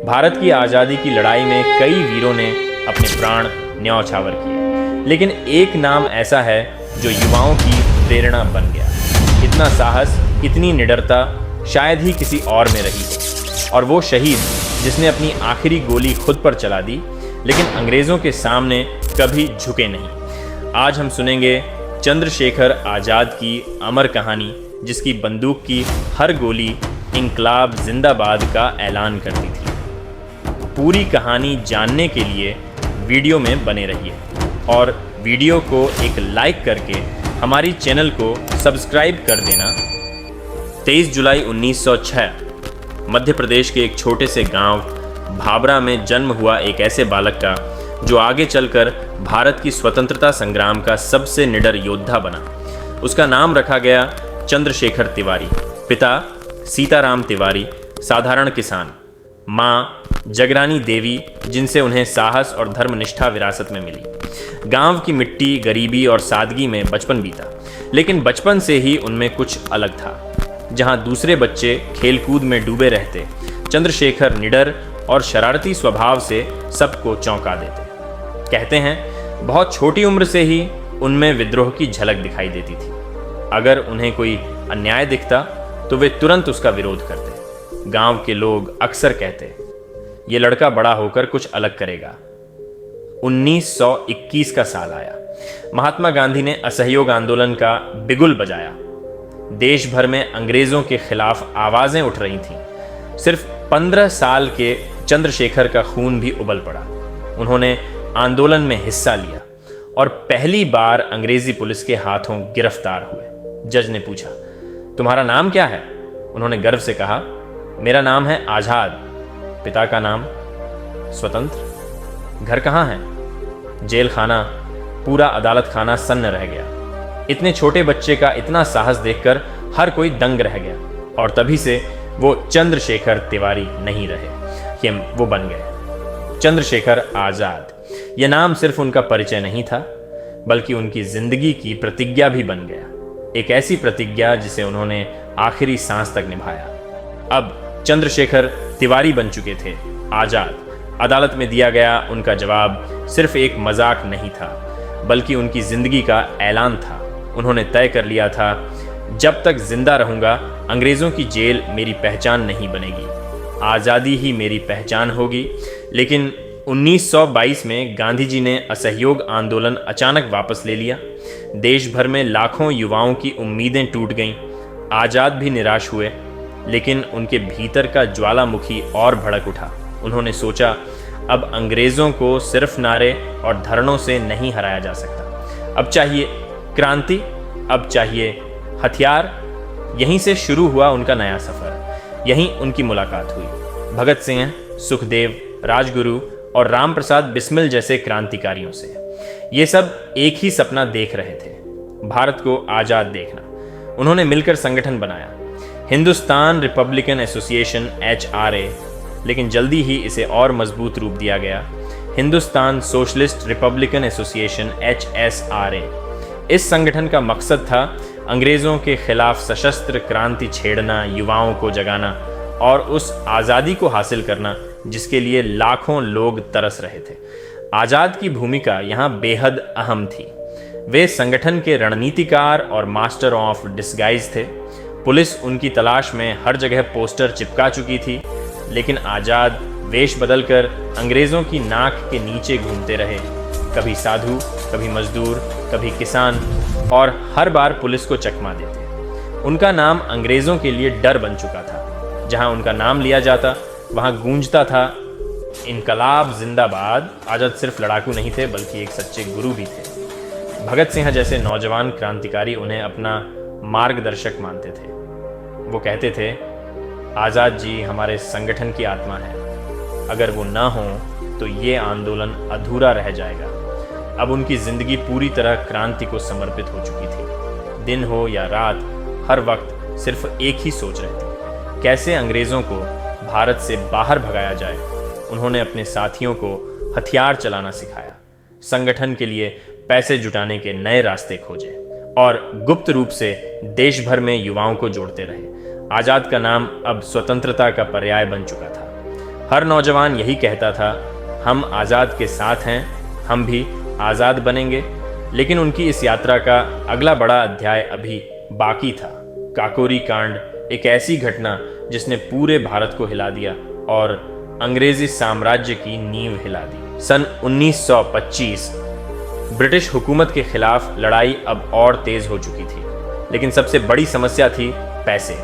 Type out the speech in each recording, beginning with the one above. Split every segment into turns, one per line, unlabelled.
भारत की आज़ादी की लड़ाई में कई वीरों ने अपने प्राण न्यौछावर किए, लेकिन एक नाम ऐसा है जो युवाओं की प्रेरणा बन गया। इतना साहस, इतनी निडरता शायद ही किसी और में रही हो। और वो शहीद जिसने अपनी आखिरी गोली खुद पर चला दी, लेकिन अंग्रेज़ों के सामने कभी झुके नहीं। आज हम सुनेंगे चंद्रशेखर आज़ाद की अमर कहानी, जिसकी बंदूक की हर गोली इंकलाब जिंदाबाद का ऐलान करती थी। पूरी कहानी जानने के लिए वीडियो में बने रहिए और वीडियो को एक लाइक करके हमारी चैनल को सब्सक्राइब कर देना। 23 जुलाई 1906 मध्य प्रदेश के एक छोटे से गांव भाबरा में जन्म हुआ एक ऐसे बालक का जो आगे चलकर भारत की स्वतंत्रता संग्राम का सबसे निडर योद्धा बना। उसका नाम रखा गया चंद्रशेखर तिवारी। पिता सीताराम तिवारी साधारण किसान, माँ जगरानी देवी, जिनसे उन्हें साहस और धर्मनिष्ठा विरासत में मिली। गांव की मिट्टी, गरीबी और सादगी में बचपन बीता, लेकिन बचपन से ही उनमें कुछ अलग था। जहां दूसरे बच्चे खेलकूद में डूबे रहते, चंद्रशेखर निडर और शरारती स्वभाव से सबको चौंका देते। कहते हैं बहुत छोटी उम्र से ही उनमें विद्रोह की झलक दिखाई देती थी। अगर उन्हें कोई अन्याय दिखता तो वे तुरंत उसका विरोध करते। गांव के लोग अक्सर कहते, ये लड़का बड़ा होकर कुछ अलग करेगा। 1921 का साल आया। महात्मा गांधी ने असहयोग आंदोलन का बिगुल बजाया। देश भर में अंग्रेजों के खिलाफ आवाजें उठ रही थीं। सिर्फ 15 साल के चंद्रशेखर का खून भी उबल पड़ा। उन्होंने आंदोलन में हिस्सा लिया और पहली बार अंग्रेजी पुलिस के हाथों गिरफ्तार हुए। जज ने पूछा, तुम्हारा नाम क्या है? उन्होंने गर्व से कहा, मेरा नाम है आज़ाद। पिता का नाम? स्वतंत्र। घर कहाँ है? जेल खाना। पूरा अदालत खाना सन्न रह गया। इतने छोटे बच्चे का इतना साहस देखकर हर कोई दंग रह गया। और तभी से वो चंद्रशेखर तिवारी नहीं रहे, ये वो बन गए चंद्रशेखर आज़ाद। यह नाम सिर्फ उनका परिचय नहीं था, बल्कि उनकी जिंदगी की प्रतिज्ञा भी बन गया। एक ऐसी प्रतिज्ञा जिसे उन्होंने आखिरी सांस तक निभाया। अब चंद्रशेखर तिवारी बन चुके थे, आज़ाद। अदालत में दिया गया उनका जवाब सिर्फ एक मजाक नहीं था, बल्कि उनकी जिंदगी का ऐलान था। उन्होंने तय कर लिया था, जब तक जिंदा रहूंगा अंग्रेज़ों की जेल मेरी पहचान नहीं बनेगी, आज़ादी ही मेरी पहचान होगी। लेकिन 1922 में गांधी जी ने असहयोग आंदोलन अचानक वापस ले लिया। देश भर में लाखों युवाओं की उम्मीदें टूट गईं। आज़ाद भी निराश हुए, लेकिन उनके भीतर का ज्वालामुखी और भड़क उठा। उन्होंने सोचा, अब अंग्रेज़ों को सिर्फ नारे और धरनों से नहीं हराया जा सकता। अब चाहिए क्रांति, अब चाहिए हथियार। यहीं से शुरू हुआ उनका नया सफ़र। यहीं उनकी मुलाकात हुई भगत सिंह, सुखदेव, राजगुरु और राम प्रसाद बिस्मिल जैसे क्रांतिकारियों से। ये सब एक ही सपना देख रहे थे, भारत को आज़ाद देखना। उन्होंने मिलकर संगठन बनाया, हिंदुस्तान रिपब्लिकन एसोसिएशन HRA, लेकिन जल्दी ही इसे और मजबूत रूप दिया गया, Hindustan socialist Republican association HSRA। इस संगठन का मकसद था अंग्रेज़ों के खिलाफ सशस्त्र क्रांति छेड़ना, युवाओं को जगाना और उस आज़ादी को हासिल करना जिसके लिए लाखों लोग तरस रहे थे। आज़ाद की भूमिका यहाँ बेहद अहम थी। वे संगठन के रणनीतिकार और मास्टर ऑफ डिस्गाइज थे। पुलिस उनकी तलाश में हर जगह पोस्टर चिपका चुकी थी, लेकिन आज़ाद वेश बदलकर अंग्रेज़ों की नाक के नीचे घूमते रहे। कभी साधु, कभी मजदूर, कभी किसान, और हर बार पुलिस को चकमा देते। उनका नाम अंग्रेज़ों के लिए डर बन चुका था। जहां उनका नाम लिया जाता वहां गूंजता था, इनकलाब जिंदाबाद। आज़ाद सिर्फ लड़ाकू नहीं थे, बल्कि एक सच्चे गुरु भी थे। भगत सिंह जैसे नौजवान क्रांतिकारी उन्हें अपना मार्गदर्शक मानते थे। वो कहते थे, आज़ाद जी हमारे संगठन की आत्मा है, अगर वो ना हो तो ये आंदोलन अधूरा रह जाएगा। अब उनकी जिंदगी पूरी तरह क्रांति को समर्पित हो चुकी थी। दिन हो या रात, हर वक्त सिर्फ एक ही सोच रहती, कैसे अंग्रेज़ों को भारत से बाहर भगाया जाए। उन्होंने अपने साथियों को हथियार चलाना सिखाया, संगठन के लिए पैसे जुटाने के नए रास्ते खोजे और गुप्त रूप से देश भर में युवाओं को जोड़ते रहे। आज़ाद का नाम अब स्वतंत्रता का पर्याय बन चुका था। हर नौजवान यही कहता था, हम आज़ाद के साथ हैं, हम भी आज़ाद बनेंगे। लेकिन उनकी इस यात्रा का अगला बड़ा अध्याय अभी बाकी था। काकोरी कांड एक ऐसी घटना जिसने पूरे भारत को हिला दिया और अंग्रेजी साम्राज्य की नींव हिला दी। सन 1925 ब्रिटिश हुकूमत के खिलाफ लड़ाई अब और तेज हो चुकी थी, लेकिन सबसे बड़ी समस्या थी पैसे।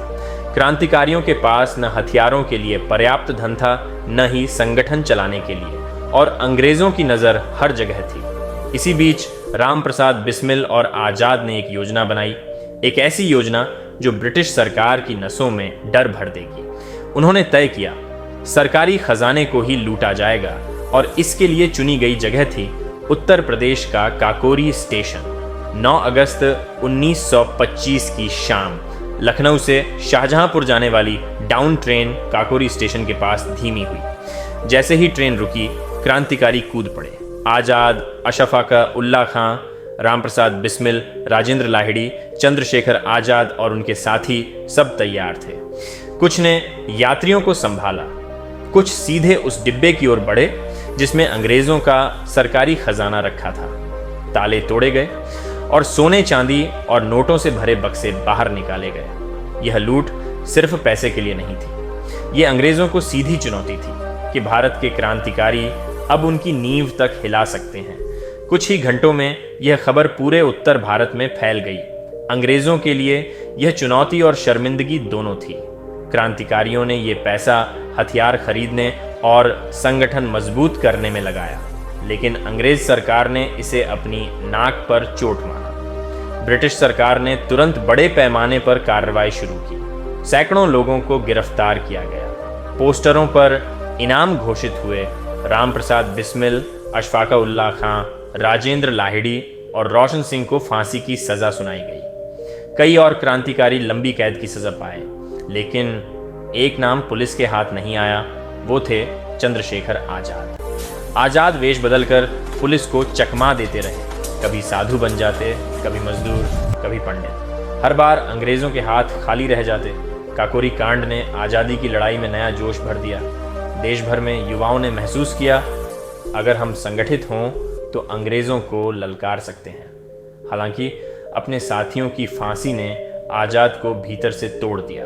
क्रांतिकारियों के पास न हथियारों के लिए पर्याप्त धन था, न ही संगठन चलाने के लिए, और अंग्रेजों की नज़र हर जगह थी। इसी बीच राम प्रसाद बिस्मिल और आज़ाद ने एक योजना बनाई, एक ऐसी योजना जो ब्रिटिश सरकार की नसों में डर भर देगी। उन्होंने तय किया, सरकारी खजाने को ही लूटा जाएगा, और इसके लिए चुनी गई जगह थी उत्तर प्रदेश का काकोरी स्टेशन। 9 अगस्त 1925 की शाम लखनऊ से शाहजहांपुर जाने वाली डाउन ट्रेन काकोरी स्टेशन के पास धीमी हुई। जैसे ही ट्रेन रुकी, क्रांतिकारी कूद पड़े। आज़ाद, अशफाक उल्ला खां, रामप्रसाद बिस्मिल, राजेंद्र लाहिड़ी, चंद्रशेखर आज़ाद और उनके साथी सब तैयार थे। कुछ ने यात्रियों को संभाला, कुछ सीधे उस डिब्बे की ओर बढ़े जिसमें अंग्रेजों का सरकारी खजाना रखा था। ताले तोड़े गए और सोने चांदी और नोटों से भरे बक्से बाहर निकाले गए। यह लूट सिर्फ पैसे के लिए नहीं थी, ये अंग्रेजों को सीधी चुनौती थी कि भारत के क्रांतिकारी अब उनकी नींव तक हिला सकते हैं। कुछ ही घंटों में यह खबर पूरे उत्तर भारत में फैल गई। अंग्रेजों के लिए यह चुनौती और शर्मिंदगी दोनों थी। क्रांतिकारियों ने यह पैसा हथियार खरीदने और संगठन मजबूत करने में लगाया, लेकिन अंग्रेज सरकार ने इसे अपनी नाक पर चोट मारा। ब्रिटिश सरकार ने तुरंत बड़े पैमाने पर कार्रवाई शुरू की। सैकड़ों लोगों को गिरफ्तार किया गया। पोस्टरों पर इनाम घोषित हुए। राम प्रसाद बिस्मिल, अशफाक उल्ला खां, राजेंद्र लाहिड़ी और रोशन सिंह को फांसी की सजा सुनाई गई। कई और क्रांतिकारी लंबी कैद की सजा पाए, लेकिन एक नाम पुलिस के हाथ नहीं आया, वो थे चंद्रशेखर आज़ाद। आज़ाद वेश बदलकर पुलिस को चकमा देते रहे। कभी साधु बन जाते, कभी मजदूर, कभी पंडित। हर बार अंग्रेज़ों के हाथ खाली रह जाते। काकोरी कांड ने आज़ादी की लड़ाई में नया जोश भर दिया। देश भर में युवाओं ने महसूस किया, अगर हम संगठित हों तो अंग्रेज़ों को ललकार सकते हैं। हालांकि अपने साथियों की फांसी ने आज़ाद को भीतर से तोड़ दिया,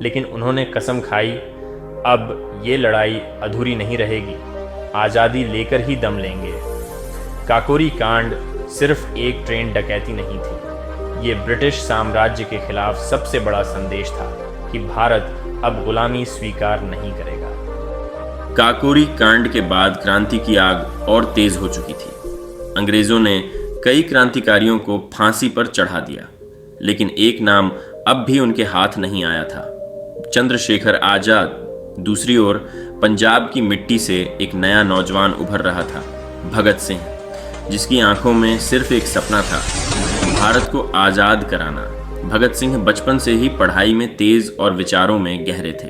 लेकिन उन्होंने कसम खाई, अब ये लड़ाई अधूरी नहीं रहेगी, आज़ादी लेकर ही दम लेंगे। काकोरी कांड सिर्फ एक ट्रेन डकैती नहीं थी, ये ब्रिटिश साम्राज्य के खिलाफ सबसे बड़ा संदेश था कि भारत अब गुलामी स्वीकार नहीं करेगा।
काकोरी कांड के बाद क्रांति की आग और तेज हो चुकी थी। अंग्रेजों ने कई क्रांतिकारियों को फांसी पर चढ़ा दिया, लेकिन एक नाम अब भी उनके हाथ नहीं आया था, चंद्रशेखर आज़ाद। दूसरी ओर पंजाब की मिट्टी से एक नया नौजवान उभर रहा था, भगत सिंह, जिसकी आंखों में सिर्फ एक सपना था, भारत को आज़ाद कराना। भगत सिंह बचपन से ही पढ़ाई में तेज और विचारों में गहरे थे।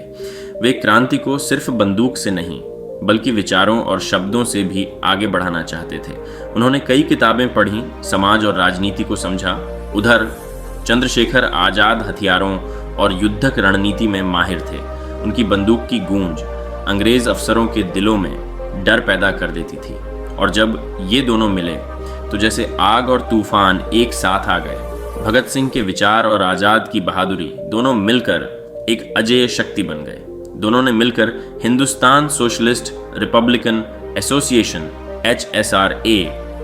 वे क्रांति को सिर्फ बंदूक से नहीं, बल्कि विचारों और शब्दों से भी आगे बढ़ाना चाहते थे। उन्होंने कई किताबें पढ़ी, समाज और राजनीति को समझा। उधर चंद्रशेखर आज़ाद हथियारों और युद्धक रणनीति में माहिर थे। उनकी बंदूक की गूंज अंग्रेज अफसरों के दिलों में डर पैदा कर देती थी, और जब ये दोनों मिले तो जैसे आग और तूफान एक साथ आ गए। भगत सिंह के विचार और आज़ाद की बहादुरी दोनों मिलकर एक अजेय शक्ति बन गए। दोनों ने मिलकर Hindustan socialist Republican association HSRA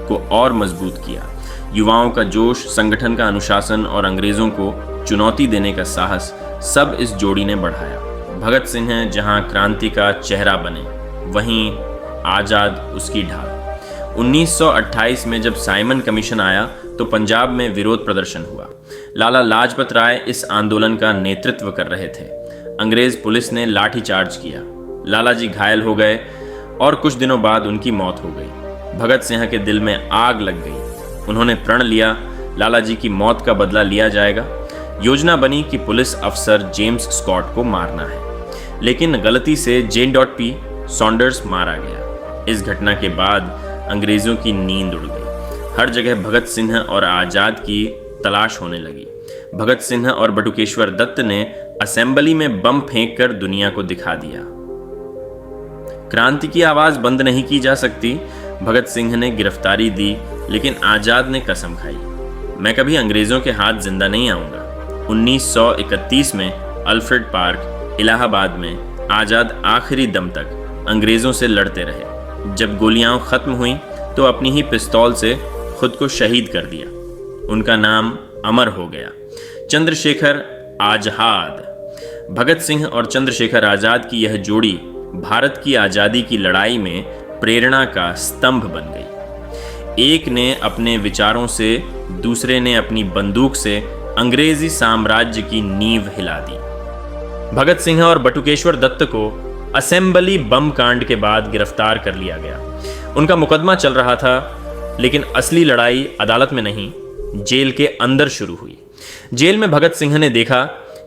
को और मजबूत किया। युवाओं का जोश, संगठन का अनुशासन और अंग्रेजों को चुनौती देने का साहस, सब इस जोड़ी ने बढ़ाया। भगत सिंह जहां क्रांति का चेहरा बने, वहीं आज़ाद उसकी ढाल। 1928 में जब साइमन कमीशन आया तो पंजाब में विरोध प्रदर्शन हुआ। लाला लाजपत राय इस आंदोलन का नेतृत्व कर रहे थे। अंग्रेज पुलिस ने लाठीचार्ज किया, लाला जी घायल हो गए और कुछ दिनों बाद उनकी मौत हो गई। भगत सिंह के दिल में आग लग गई। उन्होंने प्रण लिया, लाला जी की मौत का बदला लिया जाएगा। योजना बनी कि पुलिस अफसर जेम्स स्कॉट को मारना है, लेकिन गलती से J.P. सॉन्डर्स मारा गया। इस घटना के बाद अंग्रेजों की नींद उड़ गई। हर जगह भगत सिंह और आज़ाद की तलाश होने लगी। भगत सिंह और बटुकेश्वर दत्त ने असेंबली में बम फेंककर दुनिया को दिखा दिया, क्रांति की आवाज बंद नहीं की जा सकती। भगत सिंह ने गिरफ्तारी दी, लेकिन आजाद ने कसम खाई, मैं कभी अंग्रेजों के हाथ जिंदा नहीं आऊंगा। 1931 में अल्फ्रेड पार्क, इलाहाबाद में आजाद आखिरी दम तक अंग्रेजों से लड़ते रहे। जब गोलियां खत्म हुई तो अपनी ही पिस्तौल से खुद को शहीद कर दिया। उनका नाम अमर हो गया, चंद्रशेखर आजाद। भगत सिंह और चंद्रशेखर आजाद की यह जोड़ी भारत की आज़ादी की लड़ाई में प्रेरणा का स्तंभ बन गई। एक ने अपने विचारों से, दूसरे ने अपनी बंदूक से अंग्रेजी साम्राज्य की नींव हिला दी। भगत सिंह और बटुकेश्वर दत्त को असेंबली बम कांड के बाद गिरफ्तार कर लिया गया। उनका मुकदमा चल रहा था, लेकिन असली लड़ाई अदालत में नहीं, जेल के अंदर शुरू हुई। जेल में भगत सिंह ने देखा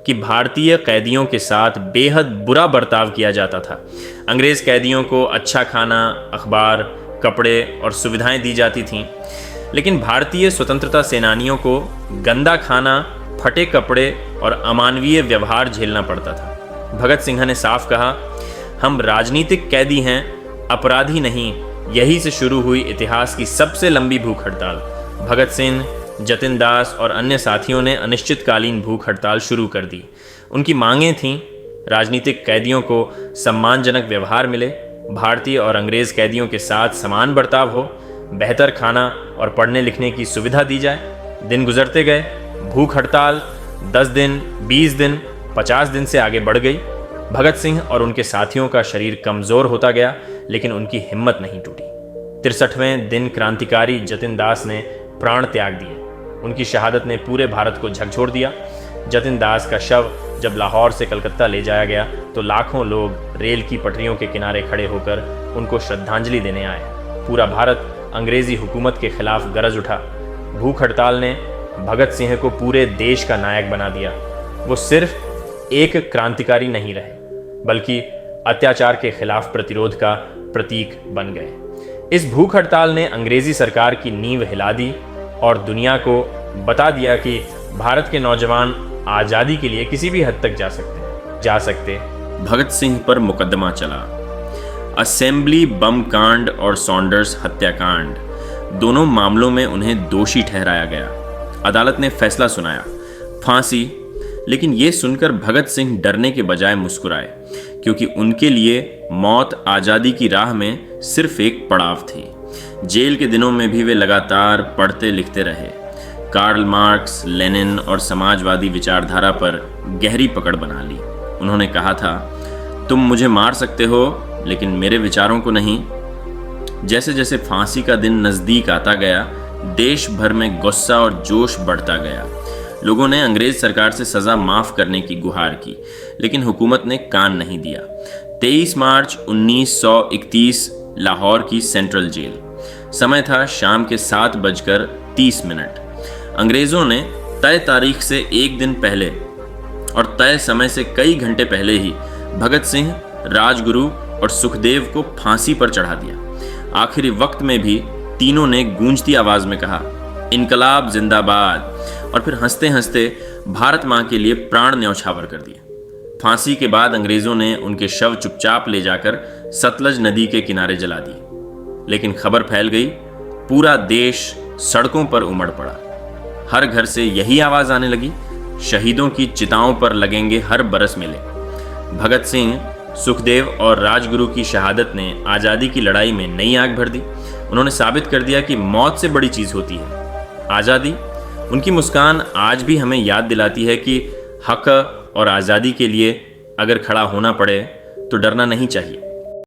कि भारतीय कैदियों के साथ बेहद बुरा बर्ताव किया जाता था। अंग्रेज कैदियों को अच्छा खाना, अखबार, कपड़े और सुविधाएं दी जाती थीं, लेकिन भारतीय स्वतंत्रता सेनानियों को गंदा खाना, फटे कपड़े और अमानवीय व्यवहार झेलना पड़ता था। भगत सिंह ने साफ कहा, हम राजनीतिक कैदी हैं, अपराधी नहीं। यही से शुरू हुई इतिहास की सबसे लंबी भूख हड़ताल। भगत सिंह, जतिन दास और अन्य साथियों ने अनिश्चितकालीन भूख हड़ताल शुरू कर दी। उनकी मांगें थीं, राजनीतिक कैदियों को सम्मानजनक व्यवहार मिले, भारतीय और अंग्रेज कैदियों के साथ समान बर्ताव हो, बेहतर खाना और पढ़ने लिखने की सुविधा दी जाए। दिन गुजरते गए, भूख हड़ताल 10 दिन, 20 दिन, 50 दिन से आगे बढ़ गई। भगत सिंह और उनके साथियों का शरीर कमज़ोर होता गया, लेकिन उनकी हिम्मत नहीं टूटी। 63वें दिन क्रांतिकारी जतिन दास ने प्राण त्याग दिए। उनकी शहादत ने पूरे भारत को झकझोर दिया। जतिन दास का शव जब लाहौर से कलकत्ता ले जाया गया तो लाखों लोग रेल की पटरियों के किनारे खड़े होकर उनको श्रद्धांजलि देने आए। पूरा भारत अंग्रेजी हुकूमत के खिलाफ गरज उठा। भूख हड़ताल ने भगत सिंह को पूरे देश का नायक बना दिया। वो सिर्फ एक क्रांतिकारी नहीं रहे, बल्कि अत्याचार के खिलाफ प्रतिरोध का प्रतीक बन गए। इस भूख हड़ताल ने अंग्रेजी सरकार की नींव हिला दी और दुनिया को बता दिया कि भारत के नौजवान आज़ादी के लिए किसी भी हद तक जा सकते। भगत सिंह पर मुकदमा चला। असेंबली बम कांड और सॉन्डर्स हत्याकांड, दोनों मामलों में उन्हें दोषी ठहराया गया। अदालत ने फैसला सुनाया, फांसी। लेकिन ये सुनकर भगत सिंह डरने के बजाय मुस्कुराए, क्योंकि उनके लिए मौत आज़ादी की राह में सिर्फ एक पड़ाव थी। जेल के दिनों में भी वे लगातार पढ़ते लिखते रहे। कार्ल मार्क्स, लेनिन और समाजवादी विचारधारा पर गहरी पकड़ बना ली। उन्होंने कहा था, तुम मुझे मार सकते हो, लेकिन मेरे विचारों को नहीं। जैसे जैसे फांसी का दिन नज़दीक आता गया, देश भर में गुस्सा और जोश बढ़ता गया। लोगों ने अंग्रेज सरकार से सज़ा माफ़ करने की गुहार की, लेकिन हुकूमत ने कान नहीं दिया। 23 मार्च 1931 लाहौर की सेंट्रल जेल। समय था शाम के 7:30। अंग्रेज़ों ने तय तारीख से एक दिन पहले और तय समय से कई घंटे पहले ही भगत सिंह, राजगुरु और सुखदेव को फांसी पर चढ़ा दिया। आखिरी वक्त में भी तीनों ने गूंजती आवाज में कहा, इनकलाब जिंदाबाद, और फिर हंसते हंसते भारत मां के लिए प्राण न्यौछावर कर दिए। फांसी के बाद अंग्रेजों ने उनके शव चुपचाप ले जाकर सतलज नदी के किनारे जला दिए। लेकिन खबर फैल गई, पूरा देश सड़कों पर उमड़ पड़ा। हर घर से यही आवाज आने लगी, शहीदों की चिताओं पर लगेंगे हर बरस मेले। भगत सिंह, सुखदेव और राजगुरु की शहादत ने आज़ादी की लड़ाई में नई आग भर दी। उन्होंने साबित कर दिया कि मौत से बड़ी चीज़ होती है आज़ादी। उनकी मुस्कान आज भी हमें याद दिलाती है कि हक और आज़ादी के लिए अगर खड़ा होना पड़े तो डरना नहीं चाहिए।